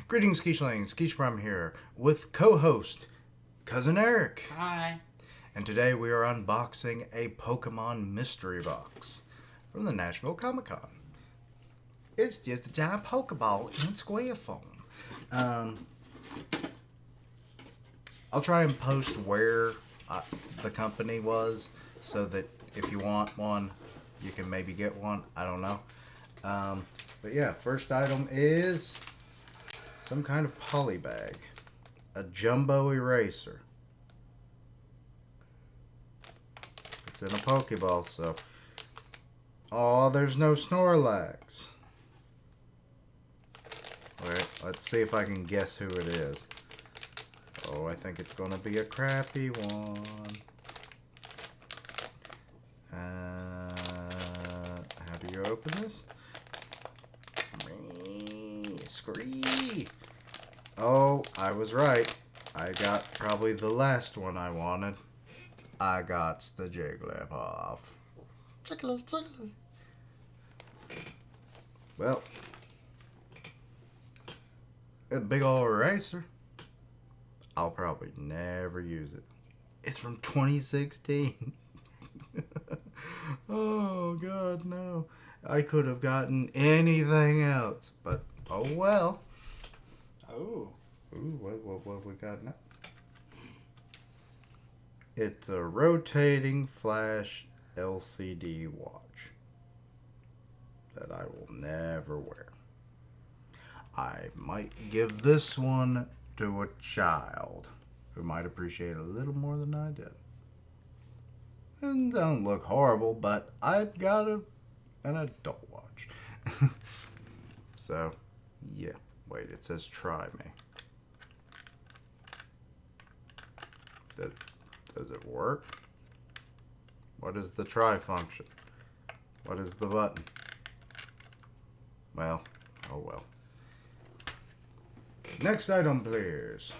Greetings, Skeechlings. Skeechbrum here with co-host Cousin Eric. Hi. And today we are unboxing a Pokemon mystery box from the Nashville Comic Con. It's just a giant Pokeball in square form. I'll try and post where the company was so that if you want one, you can maybe get one. I don't know. But yeah, first item is some kind of poly bag. A jumbo eraser. It's in a Pokeball, so... Oh, there's no Snorlax. Wait, let's see if I can guess who it is. Oh, I think it's gonna be a crappy one. How do you open this? Scree! Oh, I was right. I got probably the last one I wanted. I got the Jigglypuff. Jiggly. Well, a big old eraser. I'll probably never use it. It's from 2016. Oh, God, no. I could have gotten anything else, but oh well. Oh. Ooh, what we got now? It's a rotating flash LCD watch that I will never wear. I might give this one to a child who might appreciate it a little more than I did. And don't look horrible, but I've got an adult watch. So, yeah. Wait, it says try me. Does it work? What is the try function? What is the button? Well, oh well. Next item, please.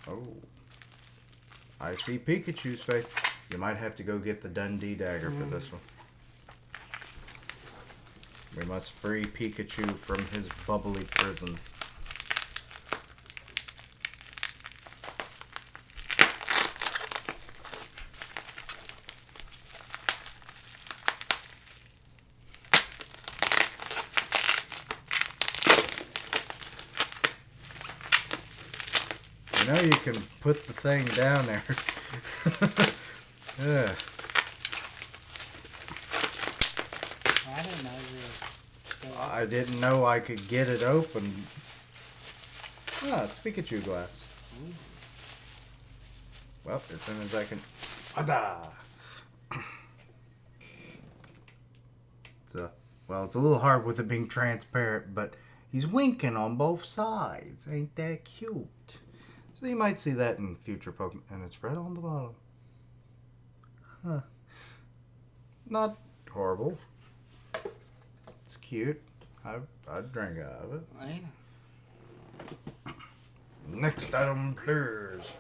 Oh. I see Pikachu's face. You might have to go get the Dundee dagger for this one. We must free Pikachu from his bubbly prison. You know you can put the thing down there. Yeah. I didn't know I could get it open. Ah, it's Pikachu Glass. Ooh. Well, as soon as I can... Ada! It's a little hard with it being transparent, but he's winking on both sides. Ain't that cute? So you might see that in future Pokemon. And it's right on the bottom. Huh. Not horrible. It's cute. I'd drink out of it. Oh, yeah. Next item, please.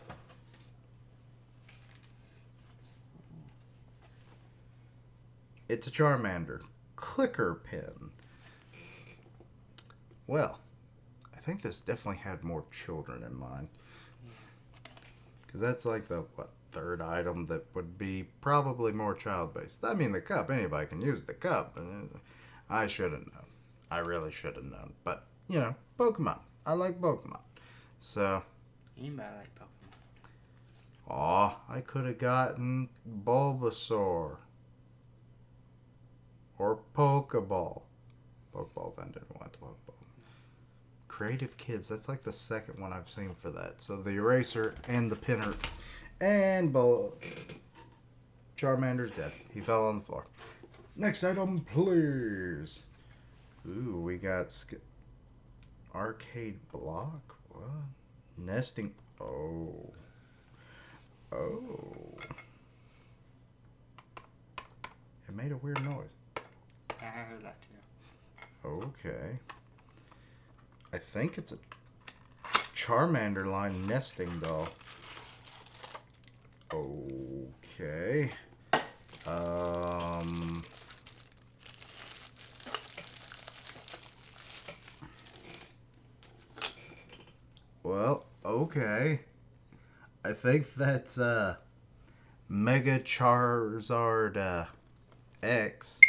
It's a Charmander clicker pen. Well, I think this definitely had more children in mind. Because that's like the, third item that would be probably more child-based. I mean, the cup. Anybody can use the cup. I should have known. I really should have known. But, you know, Pokemon. I like Pokemon. So. Anybody like Pokemon? Aw, I could have gotten Bulbasaur. Or Pokeball. Pokeball, I didn't want the Pokeball. Creative Kids. That's like the second one I've seen for that. So the eraser and the pinner. And Charmander's dead. He fell on the floor. Next item, please. Ooh, we got arcade block. What? Nesting. Oh. It made a weird noise. I heard that too. Okay. I think it's a Charmander line nesting doll. Okay. Well, okay. I think that's Mega Charizard X.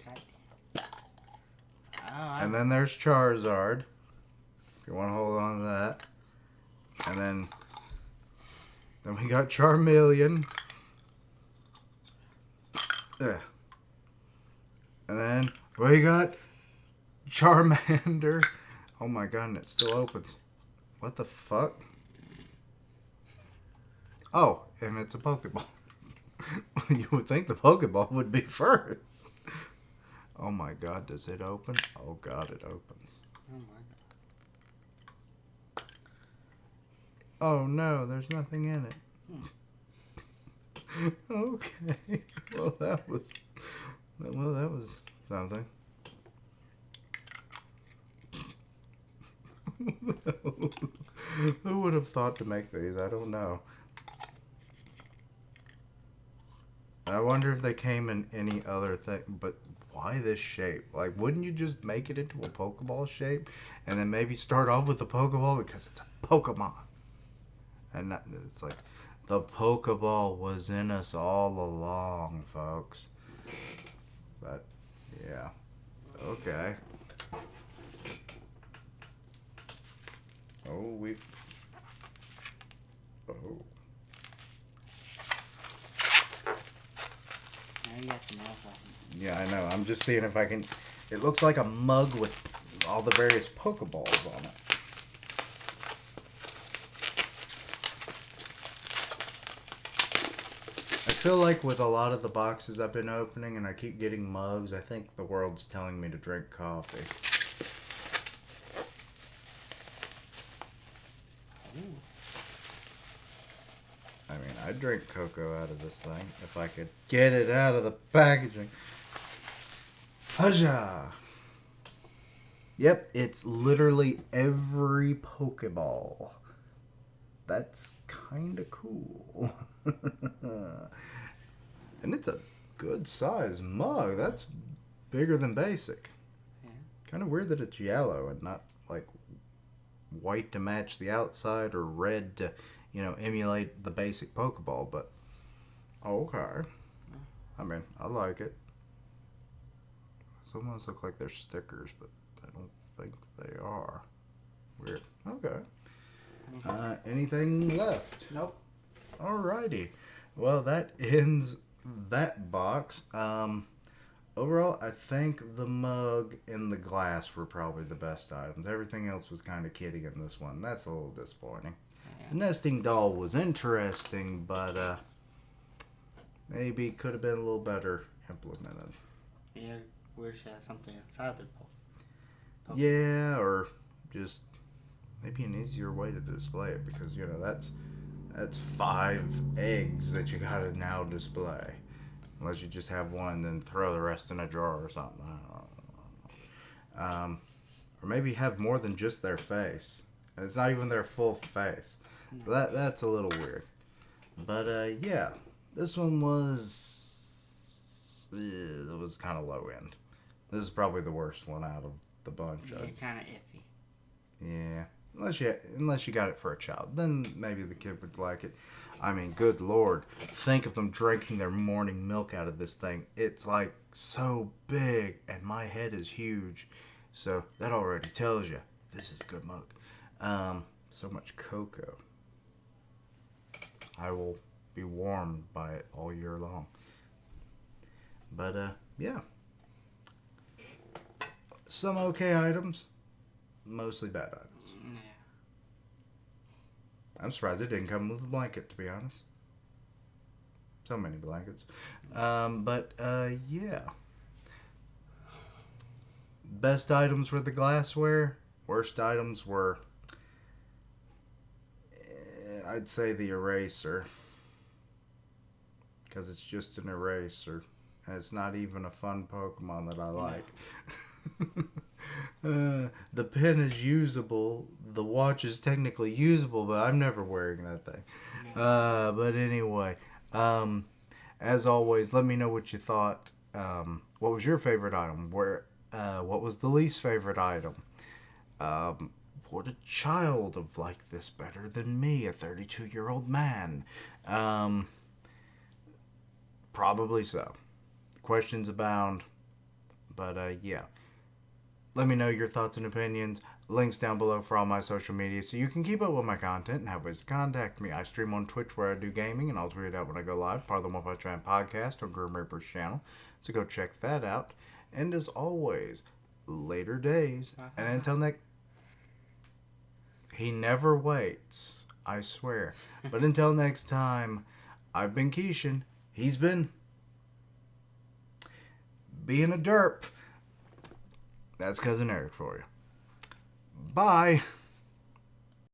God damn. Oh, And then there's Charizard. If you want to hold on to that. And then we got Charmeleon. Yeah. And then we got Charmander. Oh my god, and it still opens. What the fuck? Oh, and it's a Pokeball. You would think the Pokeball would be first. Oh my god, does it open? Oh god, it opens. oh my god. Oh no, there's nothing in it. Okay. Well, that was something. Who would have thought to make these? I don't know. I wonder if they came in any other thing, but why this shape? Like, wouldn't you just make it into a Pokeball shape and then maybe start off with the Pokeball because it's a Pokemon? And not, it's like, the Pokeball was in us all along, folks. But, yeah. Okay. Oh, Oh. Now you got the mouth off. Yeah, I know. I'm just seeing if I can... It looks like a mug with all the various Pokeballs on it. I feel like with a lot of the boxes I've been opening and I keep getting mugs, I think the world's telling me to drink coffee. Ooh. I mean, I'd drink cocoa out of this thing if I could get it out of the packaging. Huzzah! Yep, it's literally every Pokeball. That's kind of cool. And it's a good size mug. That's bigger than basic. Yeah. Kind of weird that it's yellow and not like white to match the outside or red to, emulate the basic Pokeball. But okay. I mean, I like it. Some ones look like they're stickers, but I don't think they are. Weird. Okay. Anything left? Nope. Alrighty. Well, that ends that box. Overall, I think the mug and the glass were probably the best items. Everything else was kind of kiddie in this one. That's a little disappointing. Yeah. The nesting doll was interesting, but maybe could have been a little better implemented. Yeah, wish I had something inside the Pokemon. Yeah, or just maybe an easier way to display it because that's 5 eggs that you gotta now display. Unless you just have one, then throw the rest in a drawer or something. I don't know. Or maybe have more than just their face, and it's not even their full face. That's a little weird. But yeah, this one was kind of low end. This is probably the worst one out of the bunch. Yeah, kind of iffy. Yeah, unless you got it for a child, then maybe the kid would like it. I mean, good lord, think of them drinking their morning milk out of this thing. It's like so big, and my head is huge, so that already tells you this is a good mug. So much cocoa. I will be warmed by it all year long. But yeah, some okay items, mostly bad items. Yeah. I'm surprised it didn't come with a blanket, to be honest. So many blankets. But yeah. Best items were the glassware. Worst items were, I'd say the eraser. Because it's just an eraser. And it's not even a fun Pokemon that I like. The pen is usable. The watch is technically usable, but I'm never wearing that thing. But anyway, as always, let me know what you thought. What was your favorite item? What was the least favorite item? would a child have liked this better than me, a 32-year-old man? Probably so. Questions abound. But, yeah. Let me know your thoughts and opinions. Links down below for all my social media so you can keep up with my content and have ways to contact me. I stream on Twitch where I do gaming, and I'll tweet it out when I go live. Part of the One Punch Man podcast on Grim Reaper's channel. So go check that out. And as always, later days. And until next... He never waits. I swear. But until next time, I've been Keishan. He's been... being a derp. That's Cousin Eric for you. Bye.